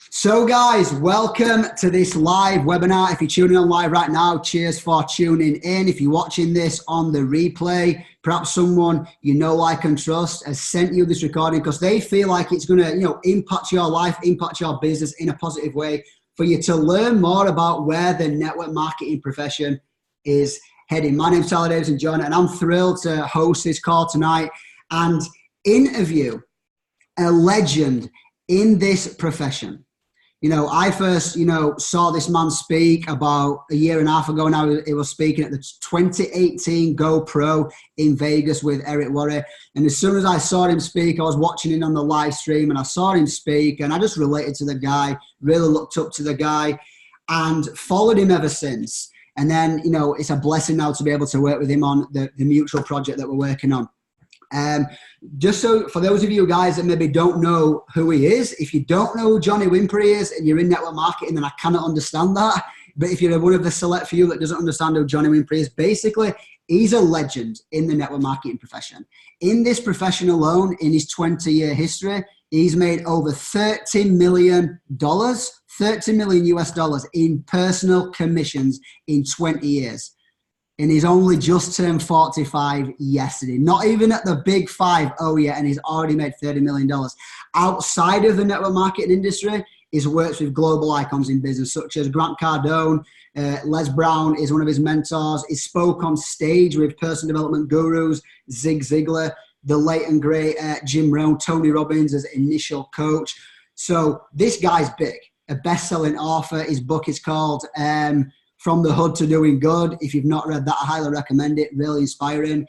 So guys, welcome to this live webinar. If you're tuning on live right now, cheers for tuning in. If you're watching this on the replay, perhaps someone you know, like, and trust has sent you this recording because they feel like it's going to, impact your life, impact your business in a positive way for you to learn more about where the network marketing profession is heading. My name's Davidson-Joyner, and I'm thrilled to host this call tonight and interview a legend in this profession. I first, saw this man speak about a year and a half ago now. He was speaking at the 2018 GoPro in Vegas with Eric Worre. And as soon as I saw him speak, I was watching him on the live stream and I saw him speak and I just related to the guy, really looked up to the guy and followed him ever since. And then, it's a blessing now to be able to work with him on the mutual project that we're working on. Just so for those of you guys that maybe don't know who he is, if you don't know who Johnny Wimbrey is and you're in network marketing, then I cannot understand that. But if you're one of the select few that doesn't understand who Johnny Wimbrey is, basically he's a legend in the network marketing profession. In this profession alone, in his 20-year history, he's made over $30 million, US dollars in personal commissions in 20 years. And he's only just turned 45 yesterday. Not even at the big 5-0 yet, and he's already made $30 million. Outside of the network marketing industry, he's worked with global icons in business, such as Grant Cardone. Les Brown is one of his mentors. He spoke on stage with personal development gurus, Zig Ziglar, the late and great Jim Rohn, Tony Robbins as initial coach. So this guy's big, a best-selling author. His book is called From the Hood to Doing Good. If you've not read that, I highly recommend it. Really inspiring.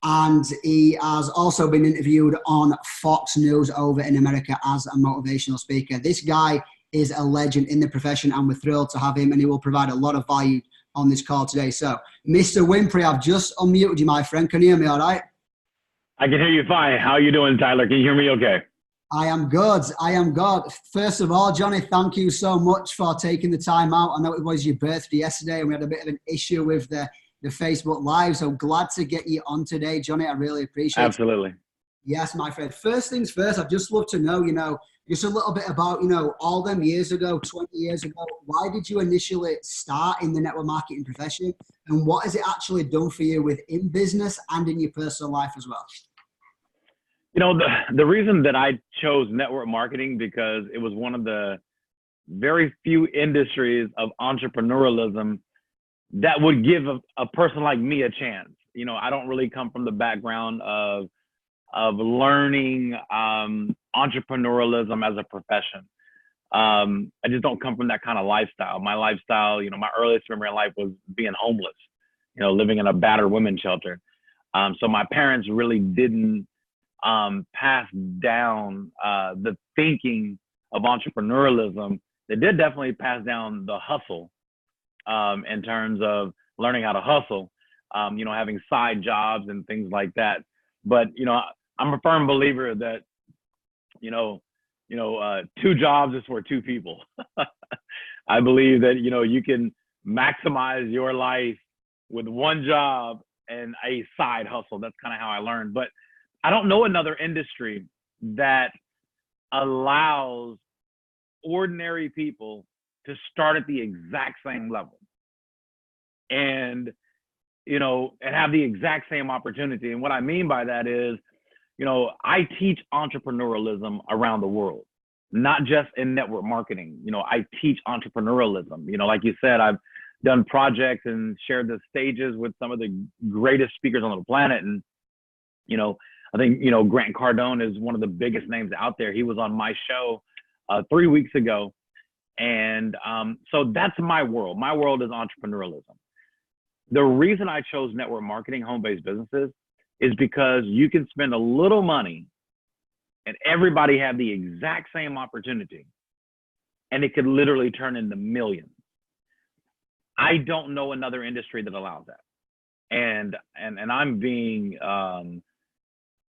And he has also been interviewed on Fox News over in America as a motivational speaker. This guy is a legend in the profession, and we're thrilled to have him, and he will provide a lot of value on this call today. So, Mr. Wimbrey, I've just unmuted you, my friend. Can you hear me all right? I can hear you fine. How are you doing, Tyler? Can you hear me okay? I am good. First of all, Johnny, thank you so much for taking the time out. I know it was your birthday yesterday and we had a bit of an issue with the Facebook Live. So glad to get you on today, Johnny. I really appreciate it. Absolutely. Yes, my friend. First things first, I'd just love to know, just a little bit about, all them years ago, 20 years ago, why did you initially start in the network marketing profession? And what has it actually done for you within business and in your personal life as well? The reason that I chose network marketing because it was one of the very few industries of entrepreneurialism that would give a person like me a chance. I don't really come from the background of learning entrepreneurialism as a profession. I just don't come from that kind of lifestyle. My lifestyle, my earliest memory in life was being homeless, living in a battered women's shelter. So my parents really didn't pass down the thinking of entrepreneurialism. They did definitely pass down the hustle in terms of learning how to hustle, having side jobs and things like that. But, I'm a firm believer that, two jobs is for two people. I believe that, you can maximize your life with one job and a side hustle. That's kind of how I learned. But I don't know another industry that allows ordinary people to start at the exact same level and have the exact same opportunity. And what I mean by that is, I teach entrepreneurialism around the world, not just in network marketing. I teach entrepreneurialism. Like you said, I've done projects and shared the stages with some of the greatest speakers on the planet. And, I think, Grant Cardone is one of the biggest names out there. He was on my show 3 weeks ago. And so that's my world. My world is entrepreneurialism. The reason I chose network marketing, home-based businesses, is because you can spend a little money and everybody have the exact same opportunity. And it could literally turn into millions. I don't know another industry that allows that. And I'm being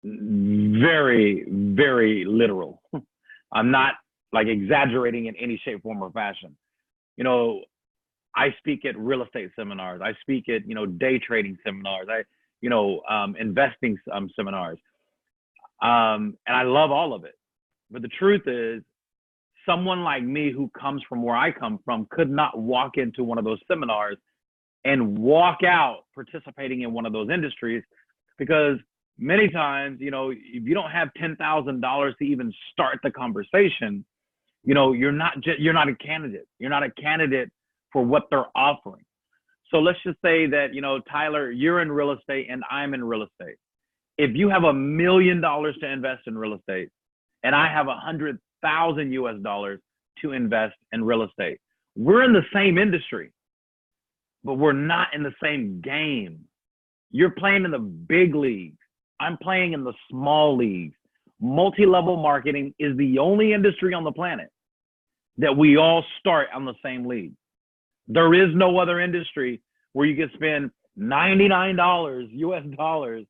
very, very literal. I'm not like exaggerating in any shape, form, or fashion. I speak at real estate seminars. I speak at, day trading seminars. Investing seminars. And I love all of it. But the truth is, someone like me who comes from where I come from could not walk into one of those seminars and walk out participating in one of those industries, because many times, you know, if you don't have $10,000 to even start the conversation, you know, you're not a candidate. You're not a candidate for what they're offering. So let's just say that, you know, Tyler, you're in real estate and I'm in real estate. If you have $1 million to invest in real estate and I have $100,000 to invest in real estate, we're in the same industry, but we're not in the same game. You're playing in the big leagues. I'm playing in the small leagues. Multi-level marketing is the only industry on the planet that we all start on the same league. There is no other industry where you can spend $99 US dollars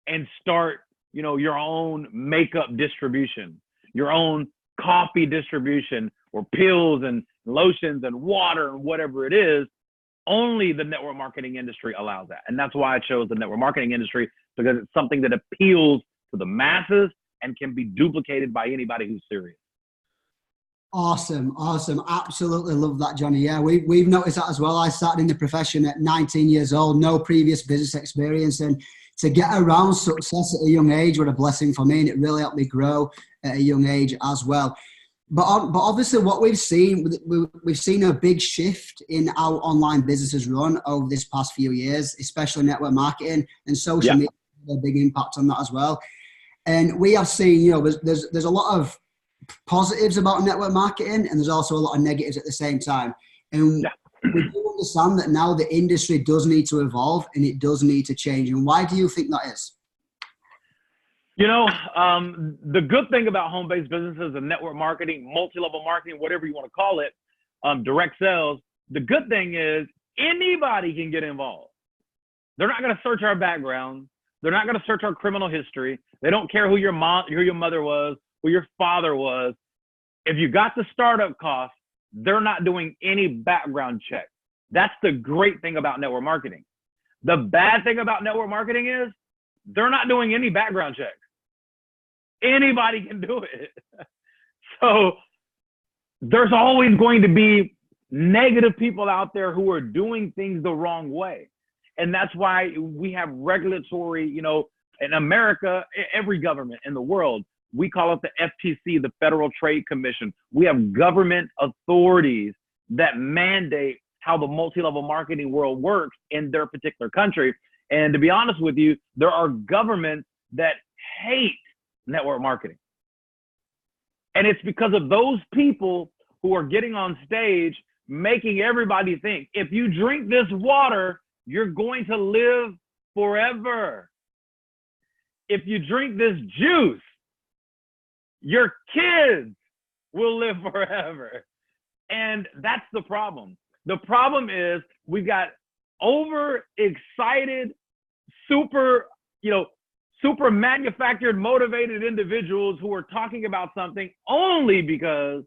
and start, you know, your own makeup distribution, your own coffee distribution, or pills and lotions and water and whatever it is. Only the network marketing industry allows that. And that's why I chose the network marketing industry, because it's something that appeals to the masses and can be duplicated by anybody who's serious. Awesome. Absolutely love that, Johnny. Yeah, we've noticed that as well. I started in the profession at 19 years old, no previous business experience, and to get around success at a young age was a blessing for me, and it really helped me grow at a young age as well. But obviously what we've seen a big shift in how online businesses run over this past few years, especially network marketing and social media, a big impact on that as well. And we have seen, you know, there's a lot of positives about network marketing, and there's also a lot of negatives at the same time. And we do understand that now the industry does need to evolve and it does need to change. And why do you think that is? You know, the good thing about home-based businesses and network marketing, multi-level marketing, whatever you want to call it, direct sales, the good thing is anybody can get involved. They're not going to search our background. They're not going to search our criminal history. They don't care who your mother was, who your father was. If you got the startup cost, they're not doing any background check. That's the great thing about network marketing. The bad thing about network marketing is they're not doing any background checks. Anybody can do it. So there's always going to be negative people out there who are doing things the wrong way. And that's why we have regulatory, you know, in America, every government in the world, we call it the FTC, the Federal Trade Commission. We have government authorities that mandate how the multi-level marketing world works in their particular country. And to be honest with you, there are governments that hate network marketing. And it's because of those people who are getting on stage, making everybody think, if you drink this water, you're going to live forever. If you drink this juice, your kids will live forever. And that's the problem. The problem is we've got overexcited, super manufactured, motivated individuals who are talking about something only because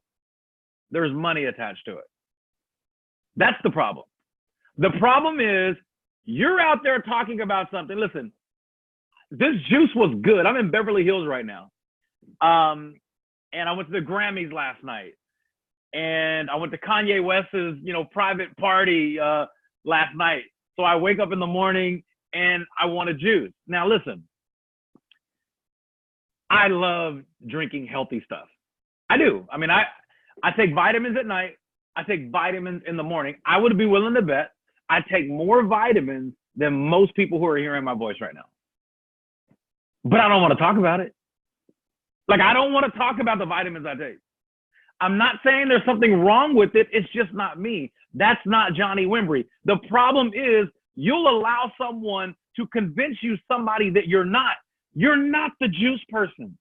there's money attached to it. That's the problem. The problem is you're out there talking about something. Listen, this juice was good. I'm in Beverly Hills right now. And I went to the Grammys last night. And I went to Kanye West's, you know, private party last night. So I wake up in the morning and I want a juice. Now listen, I love drinking healthy stuff. I do. I mean, I take vitamins at night. I take vitamins in the morning. I would be willing to bet I take more vitamins than most people who are hearing my voice right now. But I don't want to talk about it. Like, I don't want to talk about the vitamins I take. I'm not saying there's something wrong with it. It's just not me. That's not Johnny Wimbrey. The problem is you'll allow someone to convince you somebody that you're not. You're not the juice person.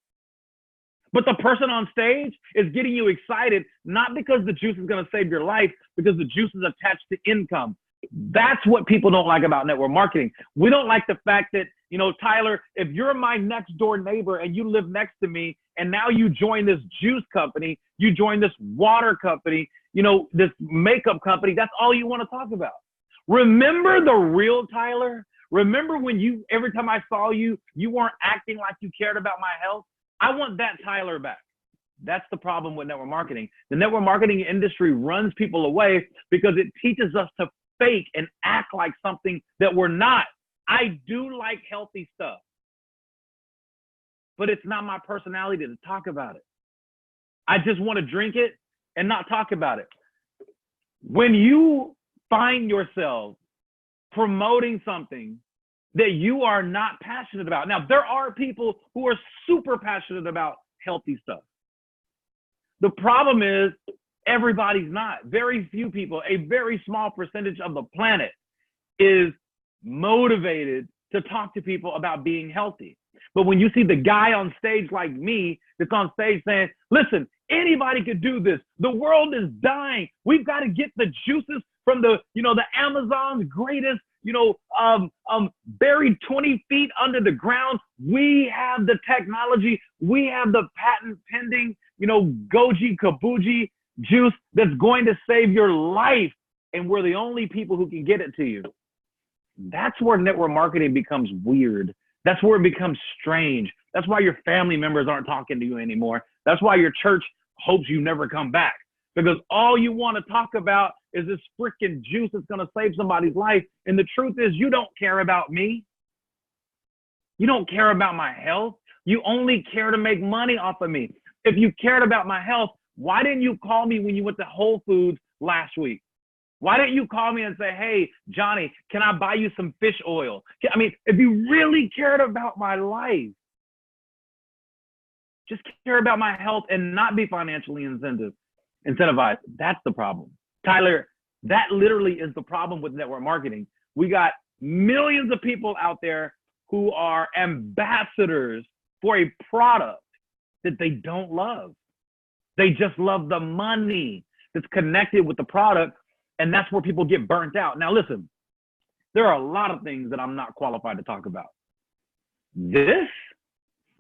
But the person on stage is getting you excited, not because the juice is going to save your life, because the juice is attached to income. That's what people don't like about network marketing. We don't like the fact that, you know, Tyler, if you're my next door neighbor and you live next to me and now you join this juice company, you join this water company, you know, this makeup company, that's all you want to talk about. Remember the real Tyler? Remember when every time I saw you, you weren't acting like you cared about my health? I want that Tyler back. That's the problem with network marketing. The network marketing industry runs people away because it teaches us to fake and act like something that we're not. I do like healthy stuff, but it's not my personality to talk about it. I just want to drink it and not talk about it. When you find yourself promoting something that you are not passionate about. Now, there are people who are super passionate about healthy stuff. The problem is everybody's not. Very few people, a very small percentage of the planet is motivated to talk to people about being healthy. But when you see the guy on stage like me that's on stage saying, listen, anybody could do this. The world is dying. We've got to get the juices from the Amazon's greatest, buried 20 feet under the ground. We have the technology. We have the patent pending, goji kabuji juice that's going to save your life. And we're the only people who can get it to you. That's where network marketing becomes weird. That's where it becomes strange. That's why your family members aren't talking to you anymore. That's why your church hopes you never come back, because all you want to talk about is this freaking juice that's going to save somebody's life. And the truth is, you don't care about me. You don't care about my health. You only care to make money off of me. If you cared about my health, why didn't you call me when you went to Whole Foods last week? Why didn't you call me and say, hey, Johnny, can I buy you some fish oil? I mean, if you really cared about my life, just care about my health and not be financially incentivized. That's the problem. Tyler, that literally is the problem with network marketing. We got millions of people out there who are ambassadors for a product that they don't love. They just love the money that's connected with the product. And that's where people get burnt out. Now, listen, there are a lot of things that I'm not qualified to talk about. This,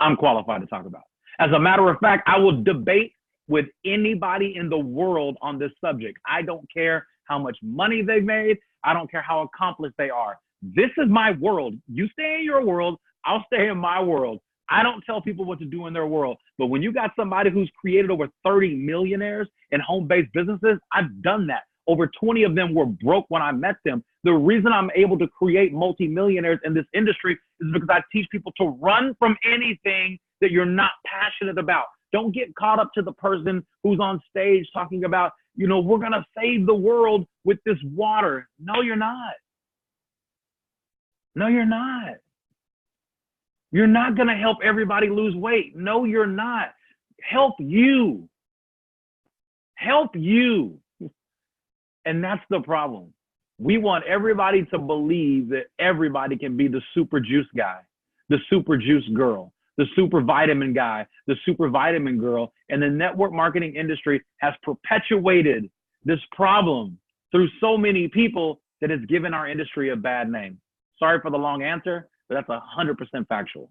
I'm qualified to talk about. As a matter of fact, I will debate with anybody in the world on this subject. I don't care how much money they've made. I don't care how accomplished they are. This is my world. You stay in your world. I'll stay in my world. I don't tell people what to do in their world. But when you got somebody who's created over 30 millionaires in home-based businesses, I've done that. Over 20 of them were broke when I met them. The reason I'm able to create multimillionaires in this industry is because I teach people to run from anything that you're not passionate about. Don't get caught up to the person who's on stage talking about, we're going to save the world with this water. No, you're not. No, you're not. You're not going to help everybody lose weight. No, you're not. Help you. Help you. And that's the problem. We want everybody to believe that everybody can be the super juice guy, the super juice girl, the super vitamin guy, the super vitamin girl. And the network marketing industry has perpetuated this problem through so many people that has given our industry a bad name. Sorry for the long answer, but that's 100% factual.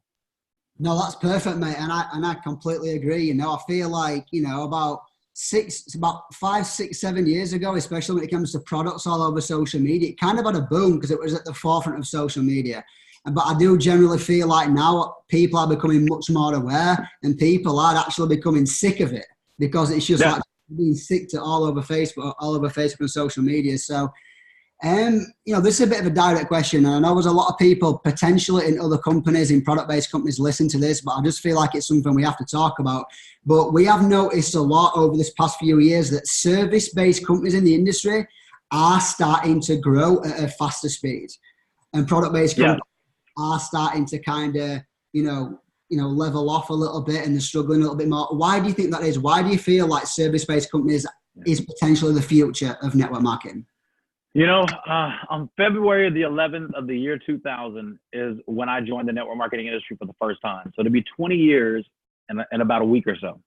No, that's perfect, mate. And I completely agree. I feel like, about 5, 6, 7 years ago, especially when it comes to products all over social media, it kind of had a boom because it was at the forefront of social media. But I do generally feel like now people are becoming much more aware, and people are actually becoming sick of it because it's just like being sick to all over Facebook and social media. So, this is a bit of a direct question, and I know there's a lot of people potentially in other companies, in product-based companies, listen to this, but I just feel like it's something we have to talk about. But we have noticed a lot over this past few years that service-based companies in the industry are starting to grow at a faster speed, and product-based companies are starting to kind of, level off a little bit, and they're struggling a little bit more. Why do you think that is? Why do you feel like service-based companies is potentially the future of network marketing? On February the 11th of the year 2000 is when I joined the network marketing industry for the first time. So it'll be 20 years in about a week or so.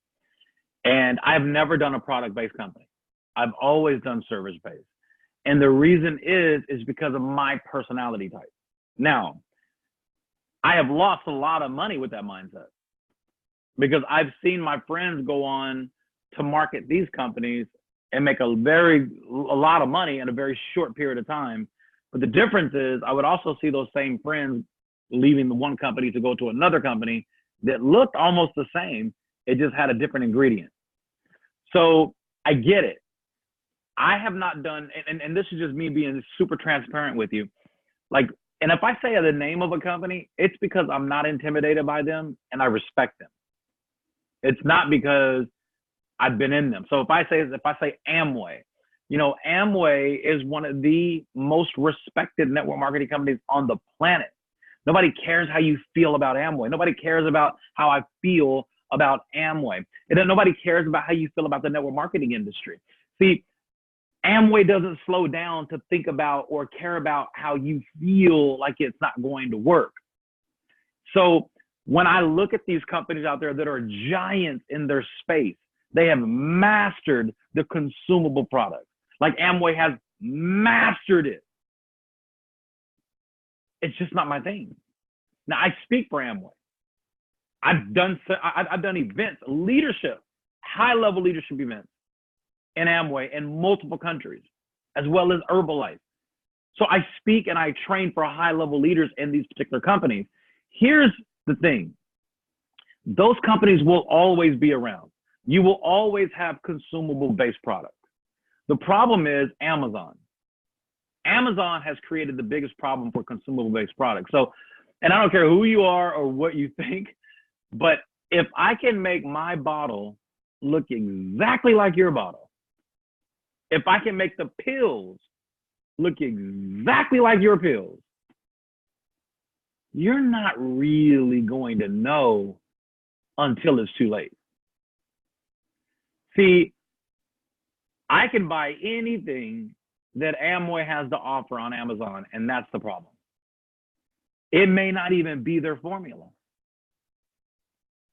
And I've never done a product-based company. I've always done service-based. And the reason is because of my personality type. Now, I have lost a lot of money with that mindset because I've seen my friends go on to market these companies and make a lot of money in a very short period of time. But the difference is I would also see those same friends leaving the one company to go to another company that looked almost the same It just had a different ingredient. So I get it. I have not done, and this is just me being super transparent with you. Like, and if I say the name of a company, it's because I'm not intimidated by them and I respect them. It's not because I've been in them. So if I say Amway, you know, Amway is one of the most respected network marketing companies on the planet. Nobody cares how you feel about Amway. Nobody cares about how I feel about Amway. Nobody cares about how you feel about the network marketing industry. See, Amway doesn't slow down to think about or care about how you feel like it's not going to work. So when I look at these companies out there that are giants in their space, they have mastered the consumable product. Like Amway has mastered it. It's just not my thing. Now I speak for Amway. I've done events, leadership, high-level leadership events in Amway in multiple countries, as well as Herbalife. So I speak and I train for high-level leaders in these particular companies. Here's the thing. Those companies will always be around. You will always have consumable-based products. The problem is Amazon. Amazon has created the biggest problem for consumable-based products. So, and I don't care who you are or what you think, but if I can make my bottle look exactly like your bottle, if I can make the pills look exactly like your pills, you're not really going to know until it's too late. See, I can buy anything that Amway has to offer on Amazon, and that's the problem. It may not even be their formula.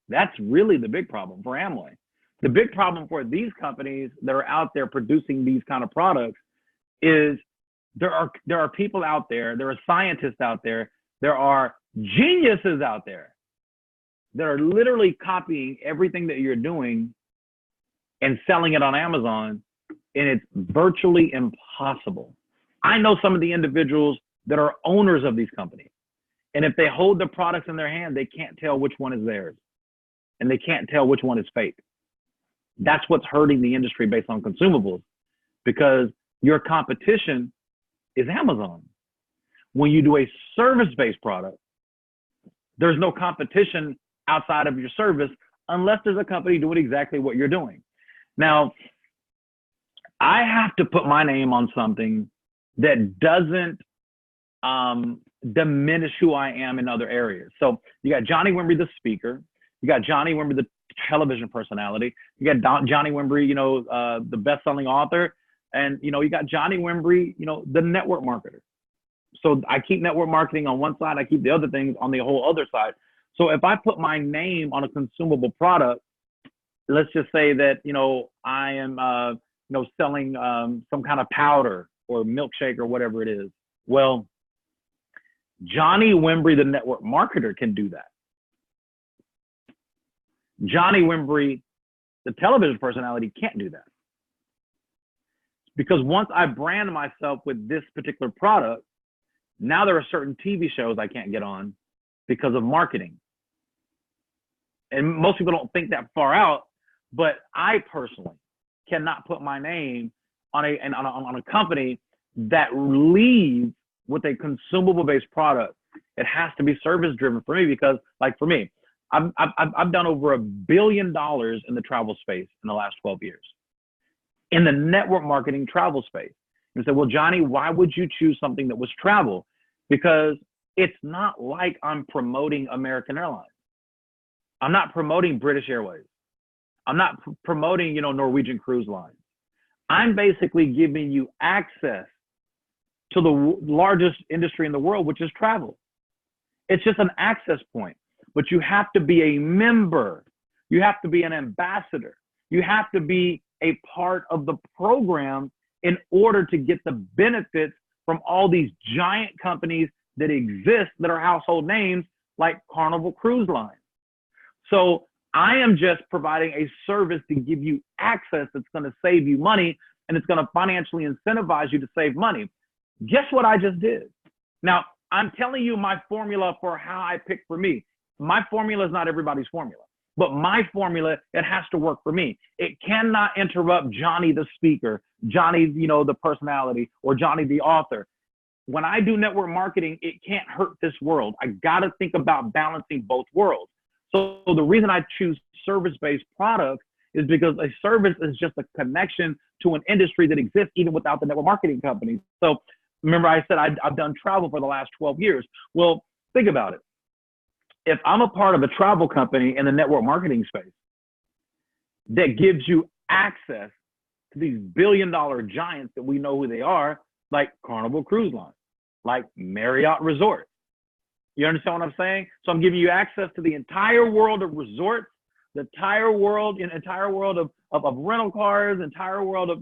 That's really the big problem for Amway. The big problem for these companies that are out there producing these kind of products is there are people out there, there are scientists out there, there are geniuses out there that are literally copying everything that you're doing and selling it on Amazon, and it's virtually impossible. I know some of the individuals that are owners of these companies, and if they hold the products in their hand, they can't tell which one is theirs, and they can't tell which one is fake. That's what's hurting the industry based on consumables, because your competition is Amazon. When you do a service-based product, there's no competition outside of your service unless there's a company doing exactly what you're doing. Now, I have to put my name on something that doesn't diminish who I am in other areas. So you got Johnny Wimbrey, the speaker. You got Johnny Wimbrey, the television personality. You got Johnny Wimbrey, you know, the best-selling author. And, you know, you got Johnny Wimbrey, you know, the network marketer. So I keep network marketing on one side. I keep the other things on the whole other side. So if I put my name on a consumable product, let's just say that, you know, I am, you know, selling some kind of powder or milkshake or whatever it is. Well, Johnny Wimbrey, the network marketer, can do that. Johnny Wimbrey, the television personality, can't do that. Because once I brand myself with this particular product, now there are certain TV shows I can't get on because of marketing. And most people don't think that far out, but I personally cannot put my name on a company that leads with a consumable-based product. It has to be service-driven for me, because, like, for me, I've done over $1 billion in the travel space in the last 12 years, in the network marketing travel space. You say, well, Johnny, why would you choose something that was travel? Because it's not like I'm promoting American Airlines. I'm not promoting British Airways. I'm not promoting, you know, Norwegian Cruise Line. I'm basically giving you access to the largest industry in the world, which is travel. It's just an access point, but you have to be a member. You have to be an ambassador. You have to be a part of the program in order to get the benefits from all these giant companies that exist that are household names like Carnival Cruise Line. So I am just providing a service to give you access that's going to save you money, and it's going to financially incentivize you to save money. Guess what I just did? Now, I'm telling you my formula for how I pick for me. My formula is not everybody's formula. but my formula, it has to work for me. It cannot interrupt Johnny the speaker, Johnny, the personality, or Johnny the author. When I do network marketing, it can't hurt this world. I got to think about balancing both worlds. So the reason I choose service-based products is because a service is just a connection to an industry that exists even without the network marketing company. So remember I said I've done travel for the last 12 years. Well, think about it. If I'm a part of a travel company in the network marketing space that gives you access to these billion-dollar giants that we know who they are, like Carnival Cruise Line, like Marriott Resort. You understand what I'm saying? So I'm giving you access to the entire world of resorts, the entire world of rental cars, entire world of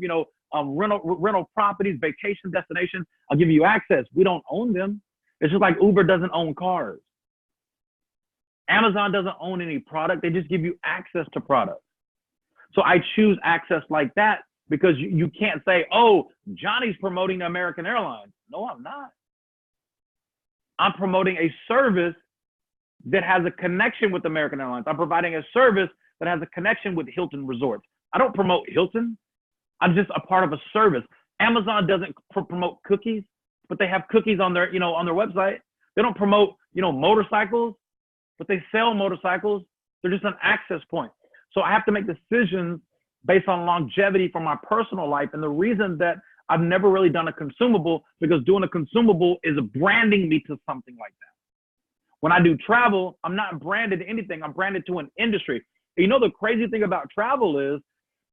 rental properties, vacation destinations. I'll give you access. We don't own them. It's just like Uber doesn't own cars. Amazon doesn't own any product. They just give you access to products. So I choose access like that because you can't say, oh, Johnny's promoting American Airlines. No, I'm not. I'm promoting a service that has a connection with American Airlines. I'm providing a service that has a connection with Hilton Resorts. I don't promote Hilton. I'm just a part of a service. Amazon doesn't promote cookies, but they have cookies on their, on their website. They don't promote, motorcycles, but they sell motorcycles. They're just an access point. So I have to make decisions based on longevity for my personal life. And the reason that I've never really done a consumable, because doing a consumable is branding me to something like that. When I do travel, I'm not branded to anything. I'm branded to an industry. And the crazy thing about travel is,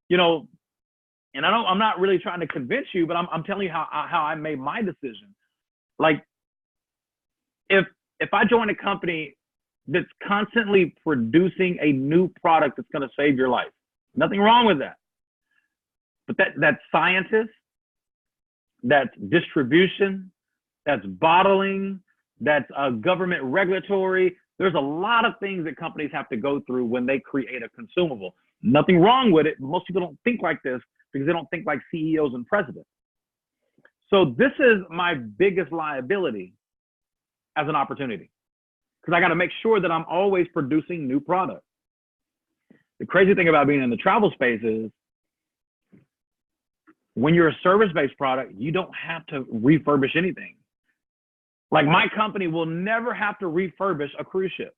and I'm not really trying to convince you, but I'm telling you how I made my decision. Like, if I join a company that's constantly producing a new product that's going to save your life, nothing wrong with that. But that's scientists, that's distribution, that's bottling, that's government regulatory. There's a lot of things that companies have to go through when they create a consumable. Nothing wrong with it. Most people don't think like this because they don't think like CEOs and presidents. So this is my biggest liability as an opportunity, because I got to make sure that I'm always producing new products. The crazy thing about being in the travel space is when you're a service-based product, you don't have to refurbish anything. Like, my company will never have to refurbish a cruise ship.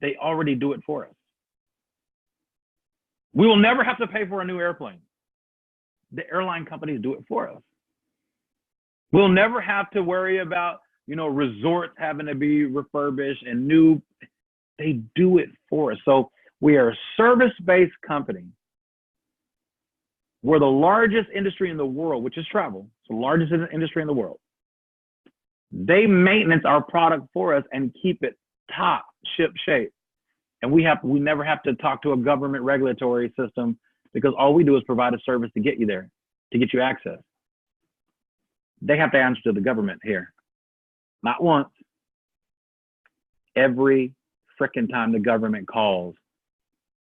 They already do it for us. We will never have to pay for a new airplane. The airline companies do it for us. We'll never have to worry about, resorts having to be refurbished and new. They do it for us. So we are a service-based company. We're the largest industry in the world, which is travel. It's the largest industry in the world. They maintenance our product for us and keep it top ship shape. And we never have to talk to a government regulatory system, because all we do is provide a service to get you there, to get you access. They have to answer to the government here. Not once. Every frickin' time the government calls,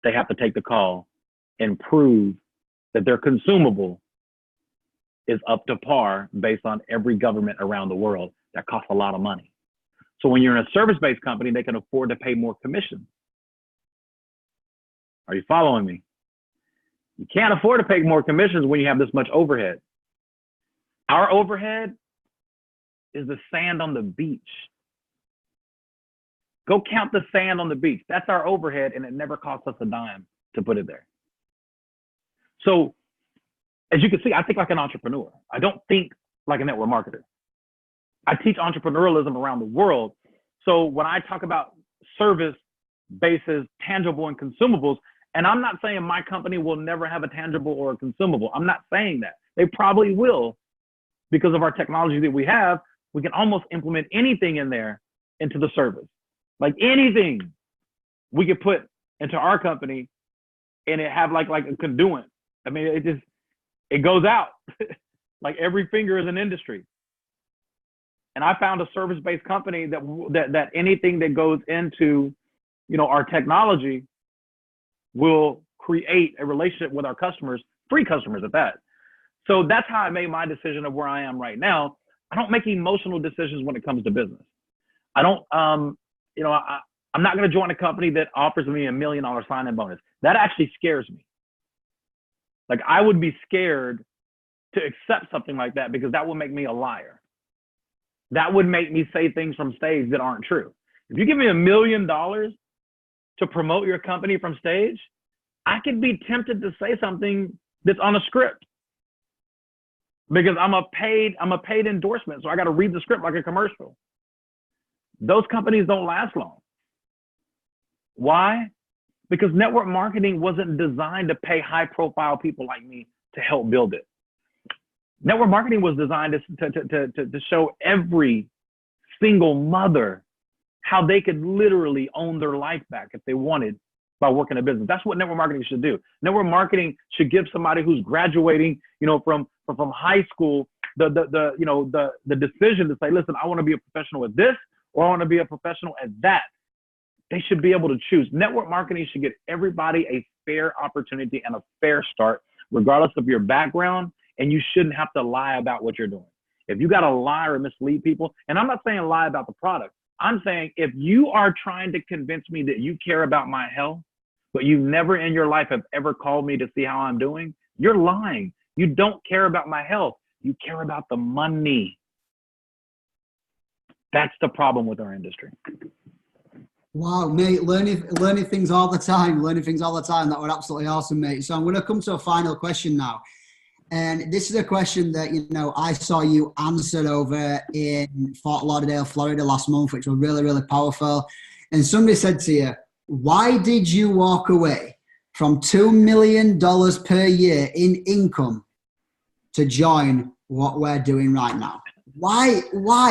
they have to take the call and prove that their consumable is up to par based on every government around the world. That costs a lot of money. So when you're in a service-based company, they can afford to pay more commission. Are you following me? You can't afford to pay more commissions when you have this much overhead. Our overhead is the sand on the beach. Go count the sand on the beach. That's our overhead, and it never costs us a dime to put it there. So as you can see, I think like an entrepreneur. I don't think like a network marketer. I teach entrepreneurialism around the world. So when I talk about service bases, tangible and consumables, and I'm not saying my company will never have a tangible or a consumable. I'm not saying that. They probably will, because of our technology that we have. We can almost implement anything in there into the service. Like anything we could put into our company and it have like a conduit. I mean, it goes out. Like every finger is an industry. And I found a service-based company that anything that goes into, our technology will create a relationship with our customers, free customers at that. So that's how I made my decision of where I am right now. I don't make emotional decisions when it comes to business. I don't, I'm not going to join a company that offers me $1 million sign-in bonus. That actually scares me. Like, I would be scared to accept something like that because that would make me a liar. That would make me say things from stage that aren't true. If you give me $1 million to promote your company from stage, I could be tempted to say something that's on a script because I'm a paid endorsement. So I got to read the script like a commercial. Those companies don't last long. Why? Because network marketing wasn't designed to pay high profile people like me to help build it. Network marketing was designed to show every single mother how they could literally own their life back if they wanted by working a business. That's what network marketing should do. Network marketing should give somebody who's graduating, from high school, the decision to say, listen, I want to be a professional at this, or I want to be a professional at that. They should be able to choose. Network marketing should get everybody a fair opportunity and a fair start, regardless of your background. And you shouldn't have to lie about what you're doing. If you got to lie or mislead people, and I'm not saying lie about the product. I'm saying if you are trying to convince me that you care about my health, but you never in your life have ever called me to see how I'm doing, you're lying. You don't care about my health. You care about the money. That's the problem with our industry. Wow, mate, learning things all the time. That was absolutely awesome, mate. So I'm going to come to a final question now. And this is a question that, I saw you answer over in Fort Lauderdale, Florida last month, which was really, really powerful. And somebody said to you, why did you walk away from $2 million per year in income to join what we're doing right now? Why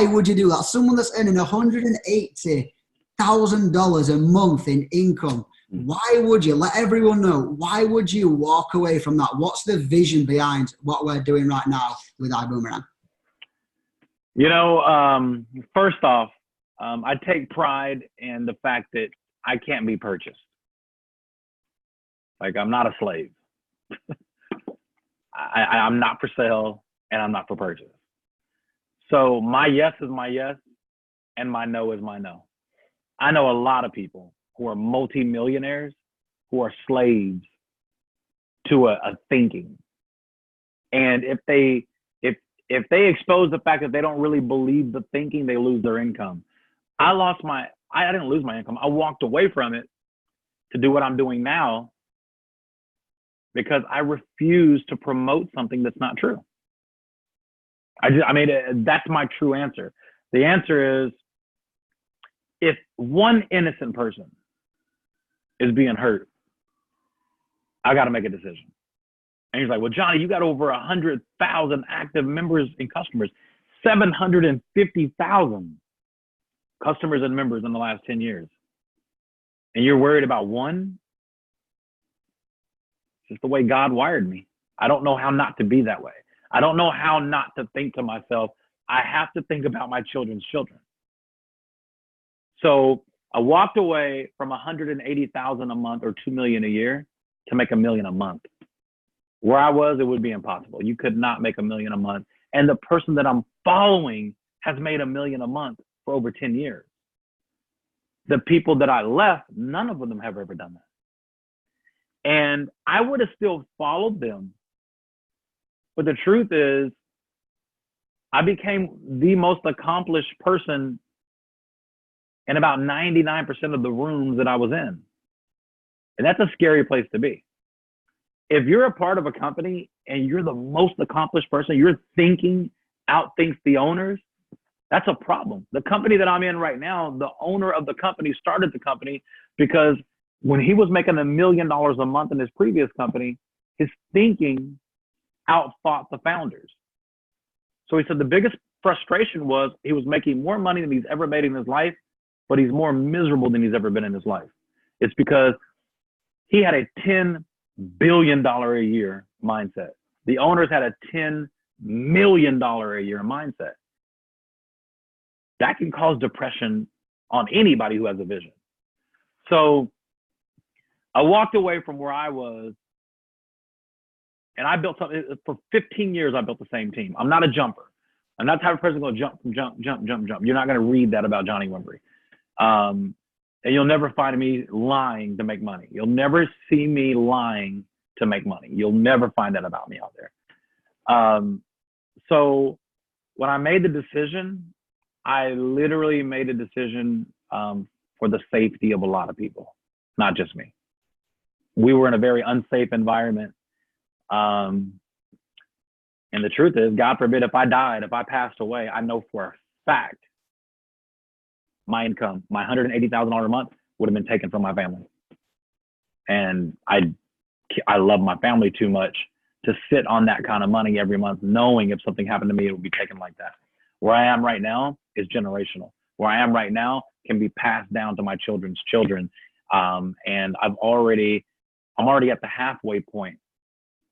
would you do that? Someone that's earning $180,000 a month in income. Why would you? Let everyone know. Why would you walk away from that? What's the vision behind what we're doing right now with iBoomerang? First off, I take pride in the fact that I can't be purchased. Like, I'm not a slave. I'm not for sale, and I'm not for purchase. So my yes is my yes, and my no is my no. I know a lot of people who are multimillionaires who are slaves to a thinking. And if they expose the fact that they don't really believe the thinking, they lose their income. I didn't lose my income. I walked away from it to do what I'm doing now because I refuse to promote something that's not true. That's my true answer. The answer is, if one innocent person is being hurt, I got to make a decision. And he's like, well, Johnny, you got over 100,000 active members and customers, 750,000 customers and members in the last 10 years. And you're worried about one? It's just the way God wired me. I don't know how not to be that way. I don't know how not to think to myself, I have to think about my children's children. So I walked away from 180,000 a month or 2 million a year to make $1 million a month. Where I was, it would be impossible. You could not make $1 million a month. And the person that I'm following has made $1 million a month for over 10 years. The people that I left, none of them have ever done that. And I would have still followed them. But the truth is, I became the most accomplished person in about 99% of the rooms that I was in. And that's a scary place to be. If you're a part of a company and you're the most accomplished person, your thinking outthinks the owners, that's a problem. The company that I'm in right now, the owner of the company started the company because when he was making $1 million a month in his previous company, his thinking outthought the founders. So he said the biggest frustration was he was making more money than he's ever made in his life, but he's more miserable than he's ever been in his life. It's because he had a $10 billion a year mindset. The owners had a $10 million a year mindset. That can cause depression on anybody who has a vision. So I walked away from where I was, and I built something. For 15 years, I built the same team. I'm not a jumper. I'm not the type of person going to jump. You're not going to read that about Johnny Wimbrey. And you'll never find me lying to make money. You'll never see me lying to make money. You'll never find that about me out there. So when I made the decision, I literally made a decision for the safety of a lot of people, not just me. We were in a very unsafe environment. And the truth is, God forbid, if I died, if I passed away, I know for a fact my income, my $180,000 a month would have been taken from my family. And I love my family too much to sit on that kind of money every month, knowing if something happened to me, it would be taken like that. Where I am right now is generational. Where I am right now can be passed down to my children's children. And I'm already at the halfway point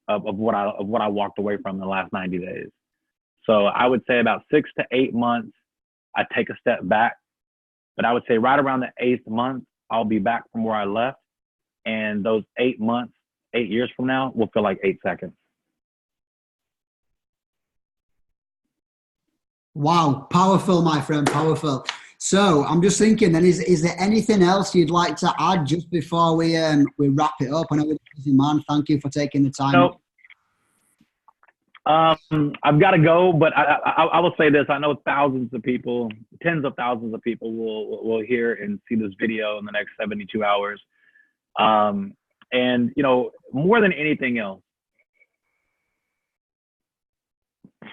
of what I walked away from in the last 90 days. So I would say about 6 to 8 months, I take a step back. But I would say right around the 8th month, I'll be back from where I left. And those 8 months, 8 years from now, will feel like 8 seconds. Wow, powerful, my friend, powerful. So I'm just thinking then, is there anything else you'd like to add just before we wrap it up? I know we're busy, man. Thank you for taking the time. No. I've got to go, but I will say this. I know thousands of people, tens of thousands of people will hear and see this video in the next 72 hours. And, you know, more than anything else,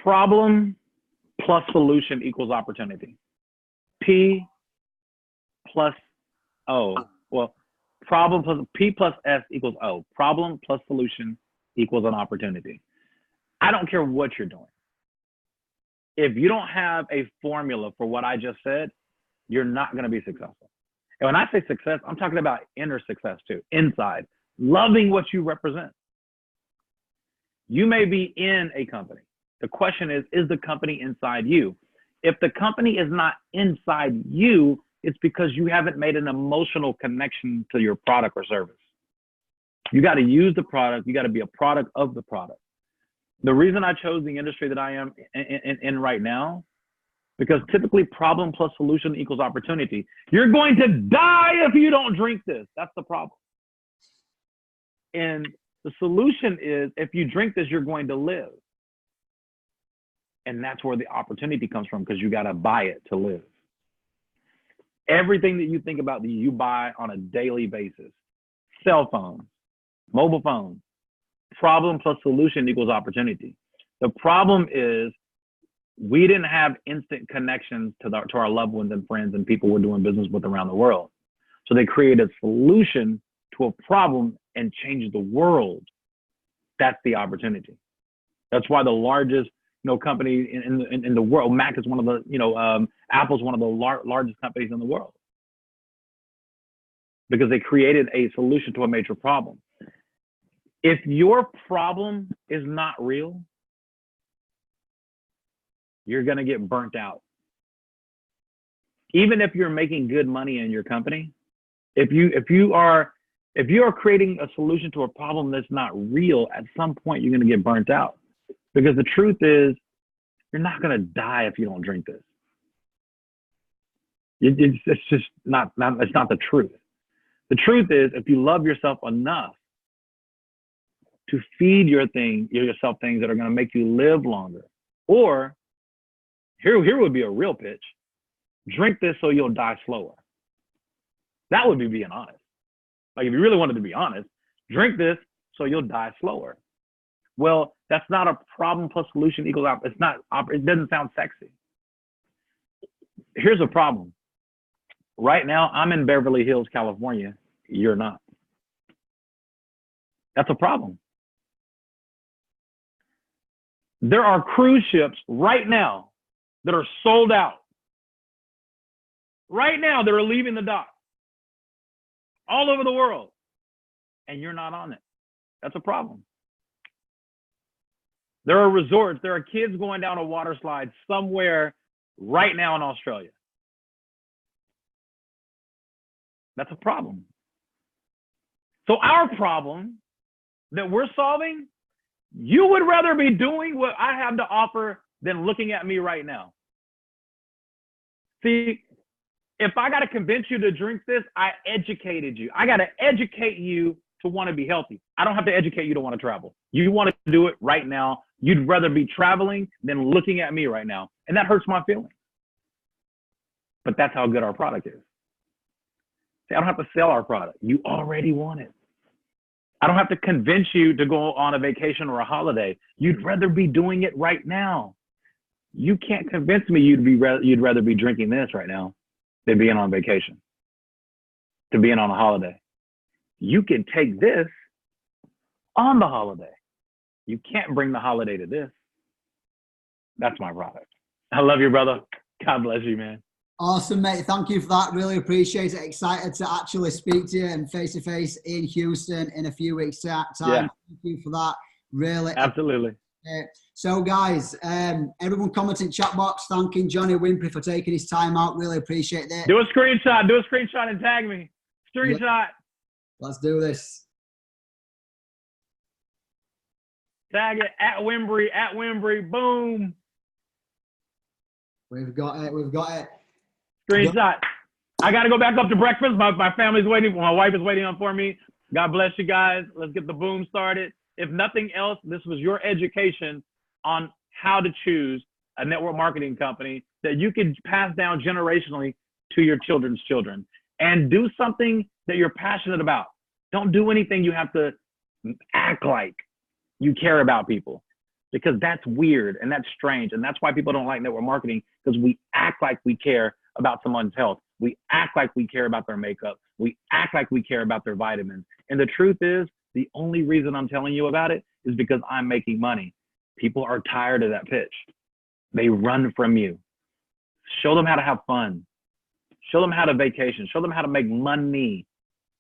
problem plus solution equals opportunity. P plus O. Well, problem plus P plus S equals O. Problem plus solution equals an opportunity. I don't care what you're doing. If you don't have a formula for what I just said, you're not going to be successful. And when I say success, I'm talking about inner success too, inside, loving what you represent. You may be in a company. The question is the company inside you? If the company is not inside you, it's because you haven't made an emotional connection to your product or service. You got to use the product. You got to be a product of the product. The reason I chose the industry that I am in right now, because typically problem plus solution equals opportunity. You're going to die if you don't drink this. That's the problem. And the solution is, if you drink this, you're going to live. And that's where the opportunity comes from, because you got to buy it to live. Everything that you think about that you buy on a daily basis, cell phones, mobile phones, problem plus solution equals opportunity. The problem is we didn't have instant connections to our loved ones and friends and people we're doing business with around the world. So they created a solution to a problem and changed the world. That's the opportunity. That's why the largest company in the world, Mac is one of the, Apple's one of the largest companies in the world, because they created a solution to a major problem. If your problem is not real, you're going to get burnt out. Even if you're making good money in your company, if you are creating a solution to a problem that's not real, at some point you're going to get burnt out. Because the truth is, you're not going to die if you don't drink this. It's just not it's not the truth. The truth is, if you love yourself enough to feed yourself things that are going to make you live longer, or here would be a real pitch: drink this so you'll die slower. That would be being honest. Like, if you really wanted to be honest, drink this so you'll die slower. Well, that's not a problem plus solution equals it doesn't sound sexy. Here's a problem. Right now, I'm in Beverly Hills, California. You're not. That's a problem. There are cruise ships right now that are sold out. Right now, they're leaving the dock all over the world, and you're not on it. That's a problem. There are resorts, there are kids going down a water slide somewhere right now in Australia. That's a problem. So our problem that we're solving, you would rather be doing what I have to offer than looking at me right now. See, if I got to convince you to drink this, I educated you. I got to educate you to want to be healthy. I don't have to educate you to want to travel. You want to do it right now. You'd rather be traveling than looking at me right now. And that hurts my feelings. But that's how good our product is. See, I don't have to sell our product. You already want it. I don't have to convince you to go on a vacation or a holiday. You'd rather be doing it right now. You can't convince me you'd rather be drinking this right now than being on vacation, to being on a holiday. You can take this on the holiday. You can't bring the holiday to this. That's my product. I love you, brother. God bless you, man. Awesome, mate. Thank you for that. Really appreciate it. Excited to actually speak to you and face-to-face in Houston in a few weeks' time. Yeah. Thank you for that. Really. Absolutely. So, guys, everyone comment in chat box thanking Johnny Wimbrey for taking his time out. Really appreciate that. Do a screenshot and tag me. Screenshot. Let's do this. Tag it at Wimbrey. Boom. We've got it. Screenshot. I got to go back up to breakfast. My family's waiting. My wife is waiting on for me. God bless you guys. Let's get the boom started. If nothing else, this was your education on how to choose a network marketing company that you can pass down generationally to your children's children, and do something that you're passionate about. Don't do anything you have to act like you care about people, because that's weird and that's strange. And that's why people don't like network marketing, because we act like we care about someone's health. We act like we care about their makeup. We act like we care about their vitamins. And the truth is, the only reason I'm telling you about it is because I'm making money. People are tired of that pitch. They run from you. Show them how to have fun. Show them how to vacation. Show them how to make money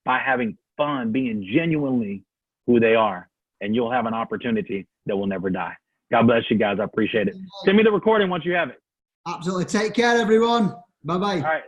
by having fun, being genuinely who they are. And you'll have an opportunity that will never die. God bless you guys. I appreciate it. Send me the recording once you have it. Absolutely. Take care, everyone. Bye-bye. All right.